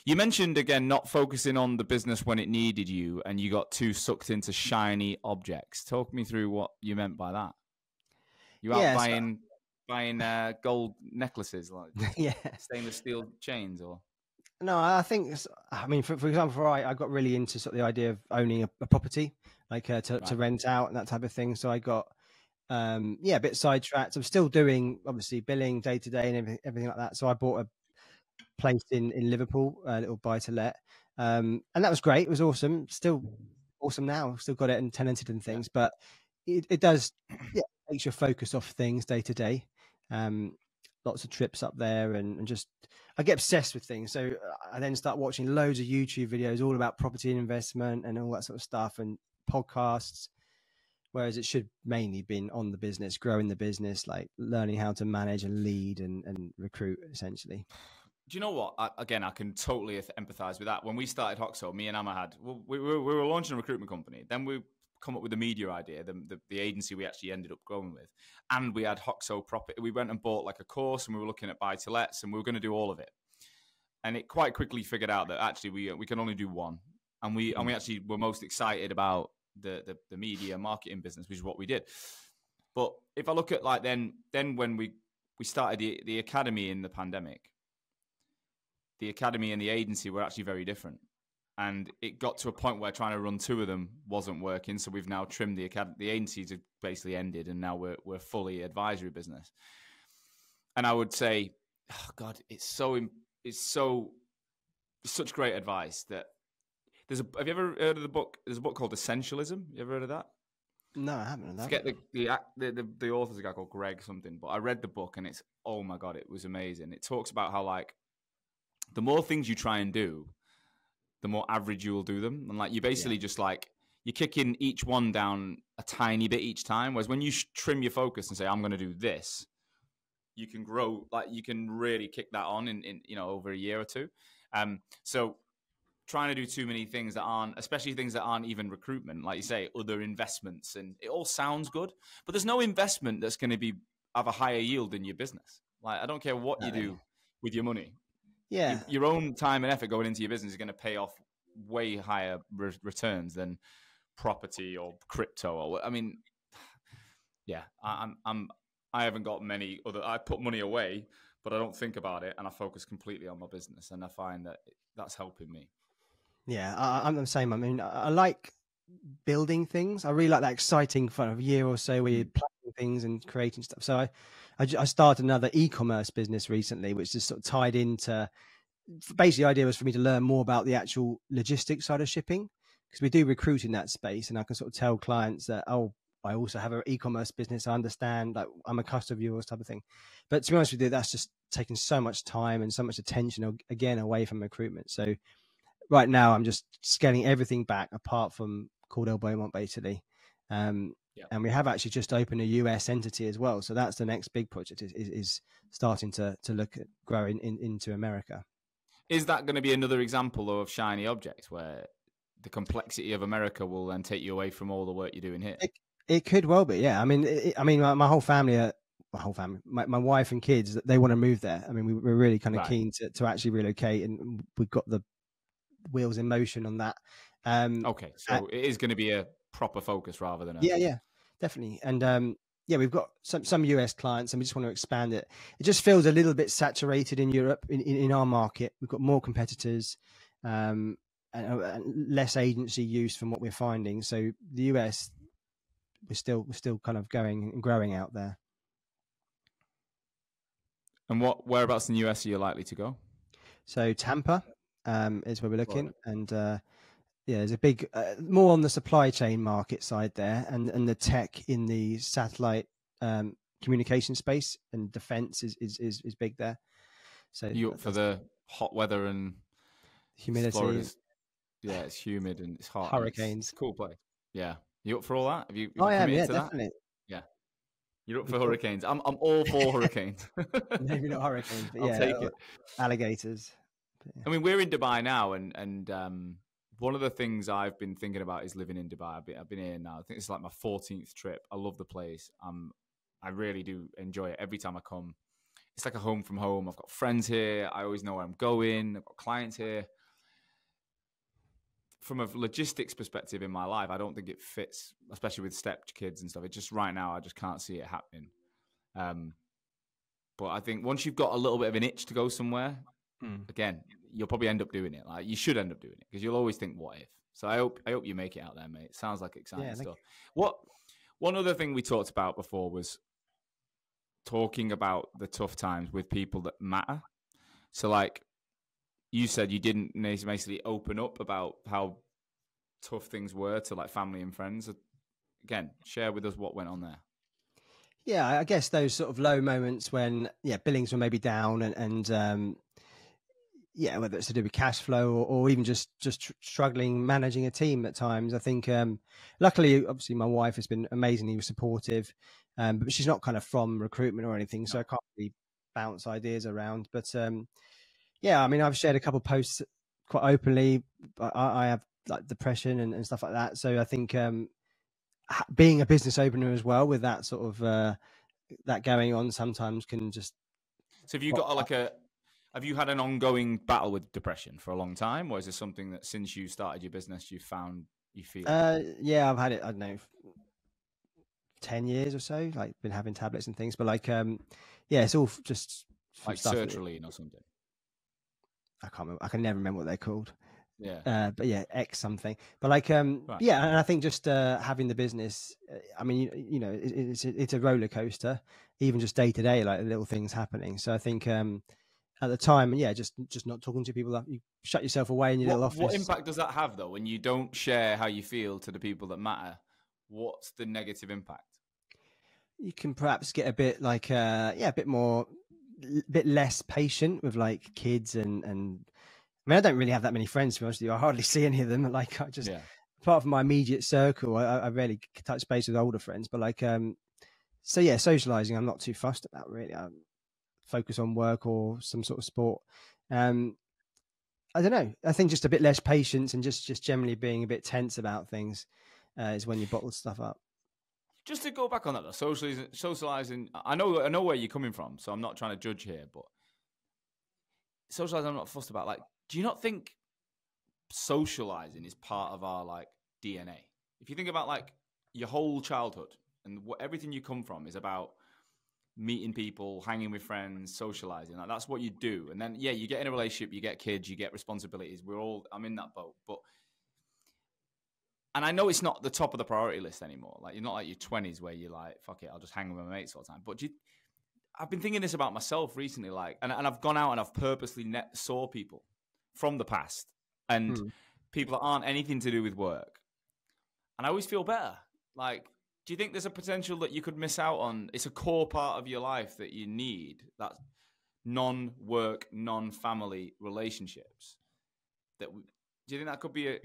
You mentioned, again, not focusing on the business when it needed you, and you got too sucked into shiny objects. Talk me through what you meant by that. You out buying gold necklaces, like stainless steel chains, or? No, I think, I mean, for example, I got really into sort of the idea of owning a property, like to rent out and that type of thing. So I got, a bit sidetracked. I'm still doing, obviously, billing day to day and everything like that. So I bought a place in Liverpool, a little buy to let. And that was great. It was awesome. Still awesome now. Still got it and tenanted and things. But it does, takes your focus off things day to day. Lots of trips up there and just I get obsessed with things. So I then start watching loads of YouTube videos all about property and investment and all that sort of stuff and podcasts, whereas it should mainly been on the business, growing the business, like learning how to manage and lead and recruit essentially. Do you know what? I can totally empathize with that. When we started Hoxo, me and Amma we were launching a recruitment company. Then we come up with the media idea, the agency we actually ended up going with. And we had Hoxo property. We went and bought like a course, and we were looking at buy-to-lets, and we were going to do all of it. And it quite quickly figured out that actually we can only do one. And we actually were most excited about the media marketing business, which is what we did. But if I look at like then when we started the academy in the pandemic, the academy and the agency were actually very different. And it got to a point where trying to run two of them wasn't working. So we've now trimmed the academy. The agencies have basically ended, and now we're fully advisory business. And I would say, oh God, it's so such great advice. That have you ever heard of the book? There's a book called Essentialism. You ever heard of that? No, I haven't. Forget the author's a guy called Greg something, but I read the book and it's, oh my God, it was amazing. It talks about how like the more things you try and do, the more average you will do them. And like you basically just like you're kicking each one down a tiny bit each time. Whereas when you trim your focus and say, I'm going to do this, you can grow, like you can really kick that on in over a year or two. So trying to do too many things that aren't, especially things that aren't even recruitment, like you say, other investments, and it all sounds good, but there's no investment that's going to have a higher yield than your business. Like I don't care what you do with your money. Yeah, your own time and effort going into your business is going to pay off way higher returns than property or crypto. Or I mean, yeah, I haven't got many other. I put money away, but I don't think about it, and I focus completely on my business, and I find that that's helping me. Yeah, I'm the same. I mean, I like building things. I really like that exciting kind of year or so where you're planning things and creating stuff. So I started another e-commerce business recently, which is sort of tied into. Basically, the idea was for me to learn more about the actual logistics side of shipping, because we do recruit in that space, and I can sort of tell clients that, oh, I also have an e-commerce business. I understand, like I'm a customer of yours, type of thing. But to be honest with you, that's just taking so much time and so much attention again away from recruitment. So right now, I'm just scaling everything back apart from Cordell Beaumont, basically. And we have actually just opened a US entity as well. So that's the next big project is starting to look at growing into America. Is that going to be another example of shiny objects where the complexity of America will then take you away from all the work you're doing here? It could well be, yeah. I mean, my whole family, my wife and kids, they want to move there. I mean, we're really kind of keen to actually relocate, and we've got the wheels in motion on that. Okay, so it is going to be a proper focus rather than yeah, definitely. And we've got some US clients, and we just want to expand it. It just feels a little bit saturated in Europe, in our market. We've got more competitors, and less agency use from what we're finding. So the US, we're still kind of going and growing out there. And whereabouts in the US are you likely to go? So Tampa is where we're looking, and there's a big more on the supply chain market side there, and the tech in the satellite communication space and defense is big there. So you up for the hot weather and humidity? Yeah, it's humid and it's hot. Hurricanes. It's a cool place. Yeah, you up for all that? Have you I am. Yeah, to definitely. That? Yeah, you're up for hurricanes. I'm all for hurricanes. Maybe not hurricanes, but I'll take it. Alligators. Yeah. I mean, we're in Dubai now, and one of the things I've been thinking about is living in Dubai. I've been here now. I think it's like my 14th trip. I love the place. I really do enjoy it every time I come. It's like a home from home. I've got friends here. I always know where I'm going. I've got clients here. From a logistics perspective in my life, I don't think it fits, especially with step kids and stuff. It just right now, I just can't see it happening. But I think once you've got a little bit of an itch to go somewhere, again, you'll probably end up doing it. Like you should end up doing it because you'll always think, "What if?" So I hope you make it out there, mate. It sounds like exciting stuff. One other thing we talked about before was talking about the tough times with people that matter. So like you said, you didn't basically open up about how tough things were to like family and friends. Again, share with us what went on there. Yeah, I guess those sort of low moments when billings were maybe down and whether it's to do with cash flow or even just struggling managing a team at times. I think luckily, obviously, my wife has been amazingly supportive, but she's not kind of from recruitment or anything, so I can't really bounce ideas around. But I mean, I've shared a couple of posts quite openly. I have like depression and stuff like that. So I think being a business owner as well with that sort of that going on sometimes can just. So have you got have you had an ongoing battle with depression for a long time, or is this something that since you started your business you found you feel? Yeah, I've had it. I don't know, 10 years or so. Like been having tablets and things, but like it's all just like sertraline or something. I can't remember. I can never remember what they're called. Yeah. But X something. But like, and I think just having the business. I mean, it's a roller coaster, even just day to day, like little things happening. So I think at the time. And yeah, just not talking to people. You shut yourself away in your little office. What impact does that have though when you don't share how you feel to the people that matter? What's the negative impact? You can perhaps get a bit like a bit less patient with like kids and I mean, I don't really have that many friends, to be honest with you. I hardly see any of them. Like, apart from my immediate circle, I rarely touch base with older friends. But like, so yeah, socializing, I'm not too fussed about really. I focus on work or some sort of sport. I don't know. I think just a bit less patience and just generally being a bit tense about things is when you bottle stuff up. Just to go back on that, though, socializing. I know where you're coming from, so I'm not trying to judge here, but socializing, I'm not fussed about. Like, do you not think socializing is part of our like DNA? If you think about like your whole childhood and everything you come from is about meeting people, hanging with friends, socializing. Like, that's what you do. And then, yeah, you get in a relationship, you get kids, you get responsibilities. I'm in that boat. And I know it's not the top of the priority list anymore. Like, you're not like your 20s where you're like, fuck it, I'll just hang with my mates all the time. But I've been thinking this about myself recently, like, and I've gone out and I've purposely saw people from the past and people that aren't anything to do with work. And I always feel better. Like, do you think there's a potential that you could miss out on? It's a core part of your life that you need, that non-work, non-family relationships. Do you think that could be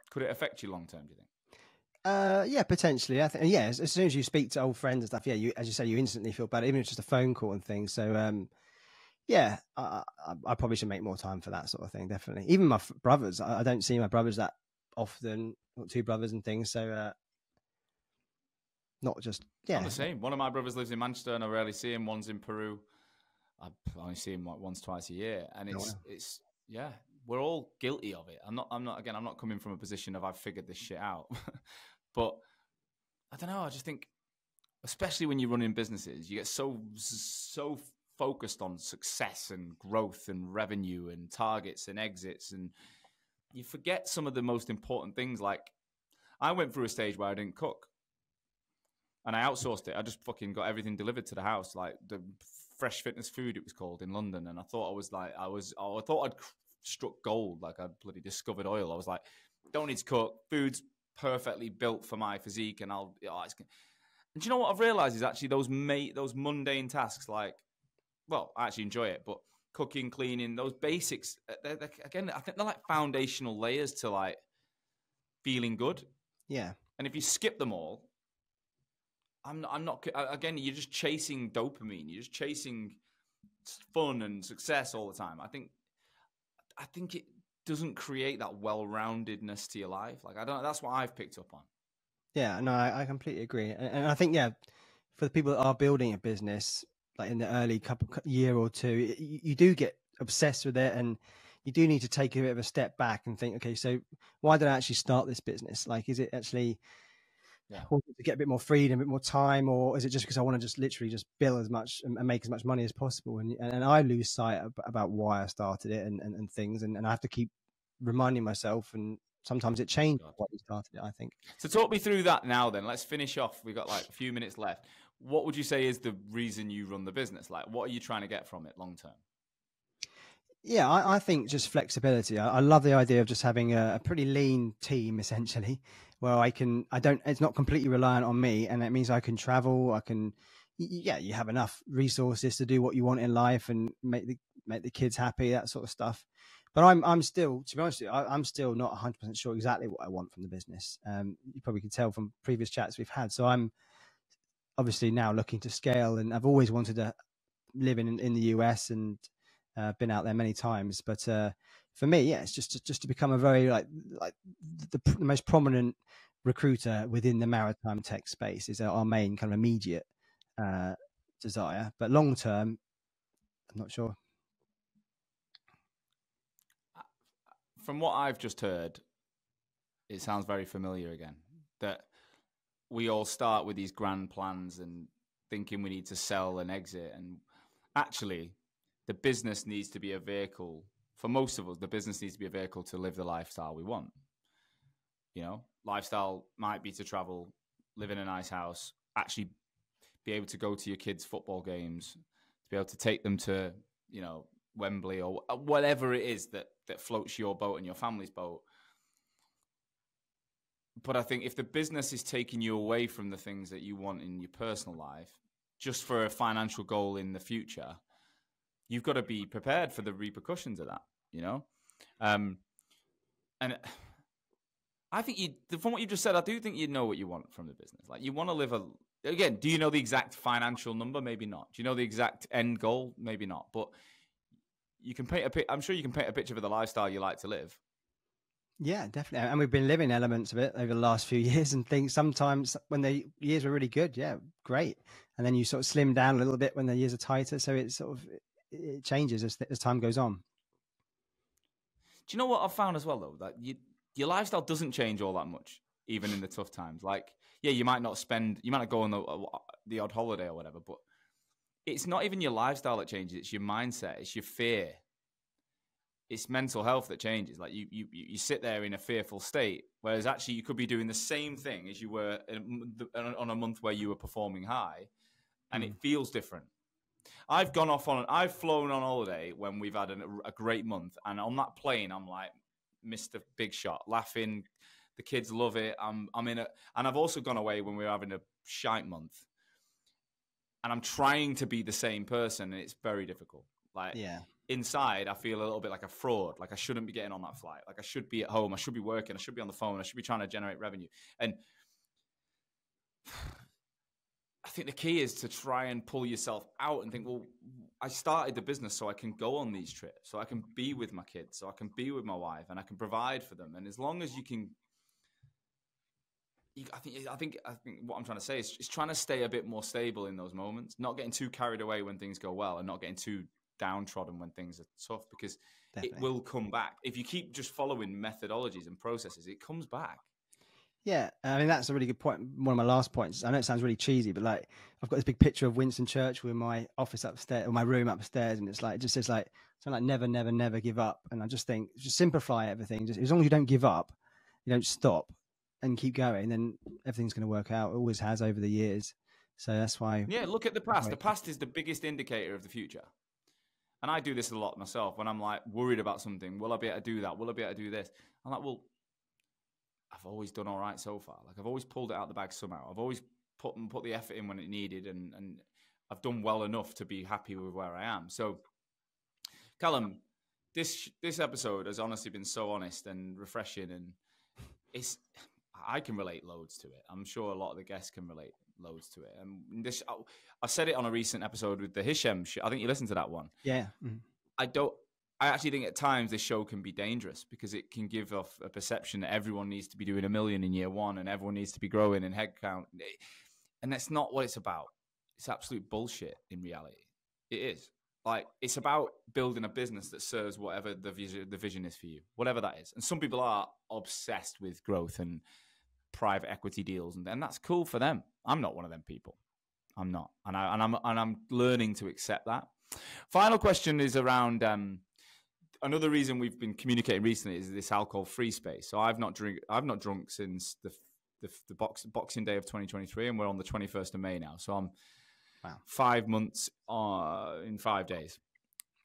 could it affect you long term, do you think? Yeah, potentially. I think, yeah, as soon as you speak to old friends and stuff, yeah, as you say, you instantly feel better, even if it's just a phone call and things. So, yeah, I probably should make more time for that sort of thing. Definitely. Even my brothers, I don't see my brothers that often, two brothers and things. So, not just, yeah. I'm the same. One of my brothers lives in Manchester and I rarely see him. One's in Peru. I only see him like once, twice a year. And it's yeah, we're all guilty of it. I'm not coming from a position of I've figured this shit out. But I don't know. I just think, especially when you're running businesses, you get so focused on success and growth and revenue and targets and exits. And you forget some of the most important things. Like, I went through a stage where I didn't cook. And I outsourced it. I just fucking got everything delivered to the house, like the Fresh Fitness Food, it was called, in London. And I thought I thought I'd struck gold, like I'd bloody discovered oil. I was like, don't need to cook. Food's perfectly built for my physique, and and do you know what I've realized is actually those mundane tasks, like, well, I actually enjoy it, but cooking, cleaning, those basics, again, I think they're like foundational layers to like feeling good. Yeah. And if you skip them all, I'm not, again, you're just chasing dopamine. You're just chasing fun and success all the time. I think it doesn't create that well-roundedness to your life. Like, that's what I've picked up on. Yeah, no, I completely agree. And I think, yeah, for the people that are building a business, like in the early year or two, you do get obsessed with it, and you do need to take a bit of a step back and think, okay, so why did I actually start this business? Like, is it actually to get a bit more freedom, a bit more time, or is it just because I want to just literally just bill as much and make as much money as possible? And I lose sight about why I started it and things, and I have to keep reminding myself, and sometimes it changes why you started it, I think. So talk me through that now then. Let's finish off. We've got like a few minutes left. What would you say is the reason you run the business? Like, what are you trying to get from it long term? Yeah, I think just flexibility. I love the idea of just having a pretty lean team, essentially, where it's not completely reliant on me. And that means I can travel. You have enough resources to do what you want in life and make the kids happy, that sort of stuff. But I'm still, to be honest with you, I'm still not 100% sure exactly what I want from the business. You probably can tell from previous chats we've had. So I'm obviously now looking to scale, and I've always wanted to live in the US and been out there many times. But for me, yeah, it's just to become a very like the most prominent recruiter within the maritime tech space is our main kind of immediate desire. But long term, I'm not sure. From what I've just heard, it sounds very familiar again, that we all start with these grand plans and thinking we need to sell and exit. And actually, the business needs to be a vehicle. For most of us, the business needs to be a vehicle to live the lifestyle we want. You know, lifestyle might be to travel, live in a nice house, actually be able to go to your kids' football games, to be able to take them to, you know, Wembley or whatever it is that floats your boat and your family's boat. But I think if the business is taking you away from the things that you want in your personal life, just for a financial goal in the future, you've got to be prepared for the repercussions of that, you know? And I think from what you just said, I do think you know what you want from the business. Like, you want to live again, do you know the exact financial number? Maybe not. Do you know the exact end goal? Maybe not. But you can I'm sure you can paint a picture of the lifestyle you like to live. Yeah, definitely. And we've been living elements of it over the last few years, and things sometimes when the years were really good, yeah, great. And then you sort of slim down a little bit when the years are tighter. So it changes as time goes on. Do you know what I've found as well, though? That your lifestyle doesn't change all that much, even in the tough times. Like, yeah, you might not go on the odd holiday or whatever, but it's not even your lifestyle that changes. It's your mindset. It's your fear. It's mental health that changes. Like, you sit there in a fearful state, whereas actually you could be doing the same thing as you were on a month where you were performing high, and it feels different. I've flown on holiday when we've had a great month, and on that plane, I'm like Mr. Big Shot, laughing. The kids love it. I'm and I've also gone away when we were having a shite month, and I'm trying to be the same person, and it's very difficult. Like, yeah. Inside, I feel a little bit like a fraud. Like, I shouldn't be getting on that flight. Like, I should be at home. I should be working. I should be on the phone. I should be trying to generate revenue. And I think the key is to try and pull yourself out and think, well, I started the business so I can go on these trips, so I can be with my kids, so I can be with my wife, and I can provide for them. And as long as you can, I think what I'm trying to say is trying to stay a bit more stable in those moments, not getting too carried away when things go well, and not getting too downtrodden when things are tough, because Definitely. It will come back. If you keep just following methodologies and processes, it comes back. Yeah, I mean, that's a really good point. One of my last points. I know it sounds really cheesy, but like, I've got this big picture of Winston Churchill in my office upstairs, or my room upstairs, and it just says like something like never, never, never give up. And I just think, just simplify everything. Just as long as you don't give up, you don't stop, and keep going, then everything's going to work out. It always has over the years. So that's why. Yeah, look at the past. The past is the biggest indicator of the future. And I do this a lot myself when I'm like worried about something. Will I be able to do that? Will I be able to do this? I'm like, well, I've always done all right so far. Like, I've always pulled it out of the bag somehow. I've always put the effort in when it needed, and I've done well enough to be happy with where I am. So, Callum, this episode has honestly been so honest and refreshing, and I can relate loads to it. I'm sure a lot of the guests can relate loads to it. And I said it on a recent episode with the Hisham. I think you listened to that one. Yeah. Mm-hmm. I actually think at times this show can be dangerous, because it can give off a perception that everyone needs to be doing 1 million in year one and everyone needs to be growing in headcount. And that's not what it's about. It's absolute bullshit in reality. It is. Like, it's about building a business that serves whatever the vision is for you, whatever that is. And some people are obsessed with growth and private equity deals, and that's cool for them. I'm not one of them people. I'm not. And I'm learning to accept that. Final question is around another reason we've been communicating recently is this alcohol-free space. So I've not drunk since the Boxing Day of 2023, and we're on the 21st of May now. So I'm 5 months in 5 days.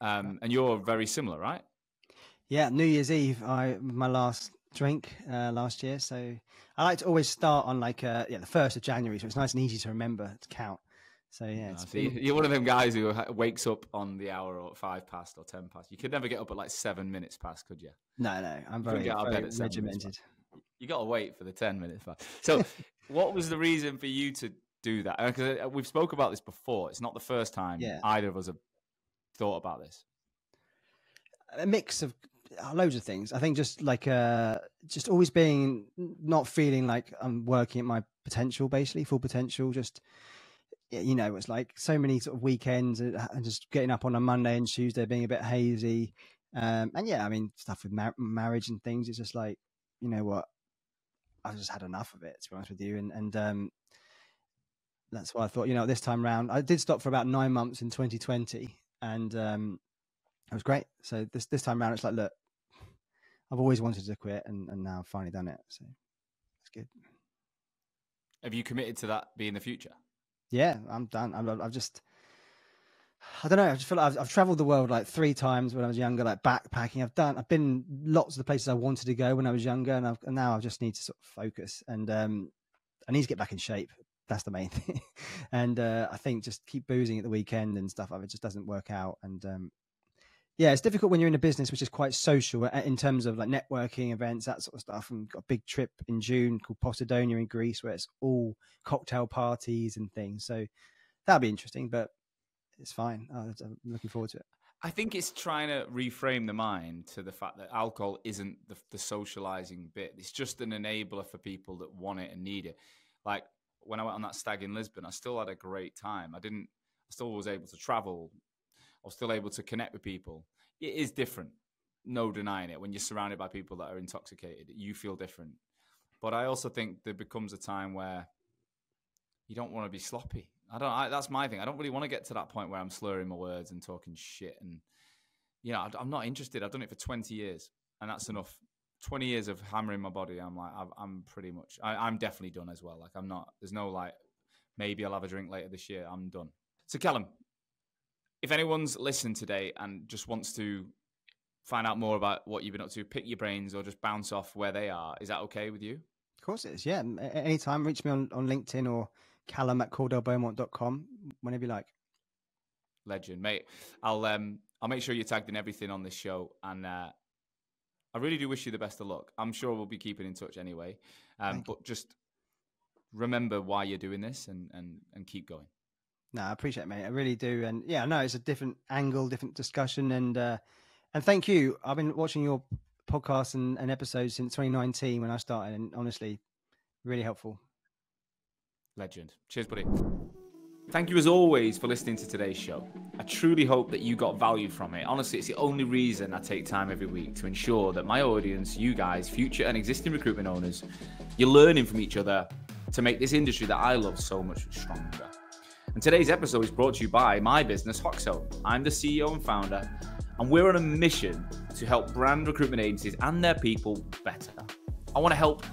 And you're very similar, right? Yeah, New Year's Eve, my last drink last year. So I like to always start on the 1st of January, so it's nice and easy to remember to count. So yeah, you're one of them guys who wakes up on the hour or 5 past or 10 past. You could never get up at like 7 minutes past, could you? No, I'm very regimented. You got to wait for the 10 minutes past. So what was the reason for you to do that? Because we've spoke about this before. It's not the first time either of us have thought about this. A mix of loads of things. I think just always not feeling like I'm working at my potential, basically full potential. Just, it's like so many sort of weekends and just getting up on a Monday and Tuesday being a bit hazy. And yeah, I mean, stuff with marriage and things. It's just like, you know what, I've just had enough of it, to be honest with you. And that's why I thought, this time round, I did stop for about 9 months in 2020, and it was great. So this time around, it's like, look, I've always wanted to quit, and now I've finally done it. So it's good. Have you committed to that being the future? Yeah, I'm done. I don't know. I just feel like I've traveled the world like 3 times when I was younger, like backpacking. I've been lots of the places I wanted to go when I was younger, and now I just need to sort of focus, and I need to get back in shape. That's the main thing. And I think just keep boozing at the weekend and stuff, it just doesn't work out. And yeah, it's difficult when you're in a business which is quite social in terms of like networking events, that sort of stuff. And got a big trip in June called Posidonia in Greece, where it's all cocktail parties and things. So that'll be interesting, but it's fine. I'm looking forward to it. I think it's trying to reframe the mind to the fact that alcohol isn't the socializing bit. It's just an enabler for people that want it and need it. Like when I went on that stag in Lisbon, I still had a great time. I still was able to travel. I was still able to connect with people. It is different. No denying it. When you're surrounded by people that are intoxicated, you feel different. But I also think there becomes a time where you don't want to be sloppy. That's my thing. I don't really want to get to that point where I'm slurring my words and talking shit. And, I'm not interested. I've done it for 20 years and that's enough. 20 years of hammering my body. I'm like, I'm pretty much, I'm definitely done as well. Like there's no like, maybe I'll have a drink later this year. I'm done. So Callum, if anyone's listened today and just wants to find out more about what you've been up to, pick your brains or just bounce off where they are, is that okay with you? Of course it is. Yeah. Anytime, reach me on LinkedIn or Callum at CordellBeaumont.com, whenever you like. Legend, mate. I'll make sure you're tagged in everything on this show, and I really do wish you the best of luck. I'm sure we'll be keeping in touch anyway, but just remember why you're doing this and keep going. No, I appreciate it, mate. I really do. And yeah, no, it's a different angle, different discussion, and thank you. I've been watching your podcast and episodes since 2019 when I started, and honestly, really helpful. Legend. Cheers, buddy. Thank you as always for listening to today's show. I truly hope that you got value from it. Honestly, it's the only reason I take time every week to ensure that my audience, you guys, future and existing recruitment owners, you're learning from each other to make this industry that I love so much stronger. And today's episode is brought to you by my business, Hoxo. I'm the CEO and founder, and we're on a mission to help brand recruitment agencies and their people better. I want to help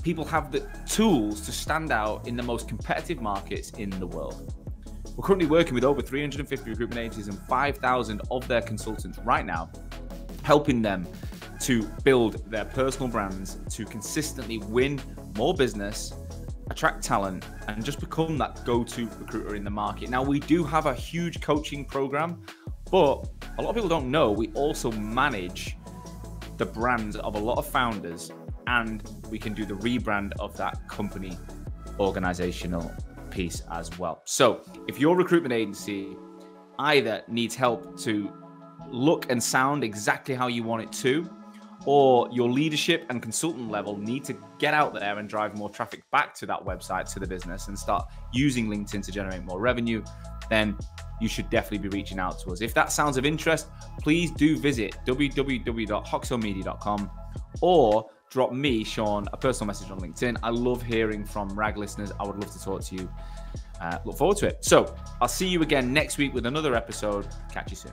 people have the tools to stand out in the most competitive markets in the world. We're currently working with over 350 recruitment agencies and 5,000 of their consultants right now, helping them to build their personal brands to consistently win more business, attract talent, and just become that go-to recruiter in the market. Now, we do have a huge coaching program, but a lot of people don't know we also manage the brands of a lot of founders, and we can do the rebrand of that company organizational piece as well. So if your recruitment agency either needs help to look and sound exactly how you want it to, or your leadership and consultant level need to get out there and drive more traffic back to that website, to the business, and start using LinkedIn to generate more revenue, then you should definitely be reaching out to us. If that sounds of interest, please do visit www.hoxomedia.com or drop me, Sean, a personal message on LinkedIn. I love hearing from RAG listeners. I would love to talk to you. Look forward to it. So I'll see you again next week with another episode. Catch you soon.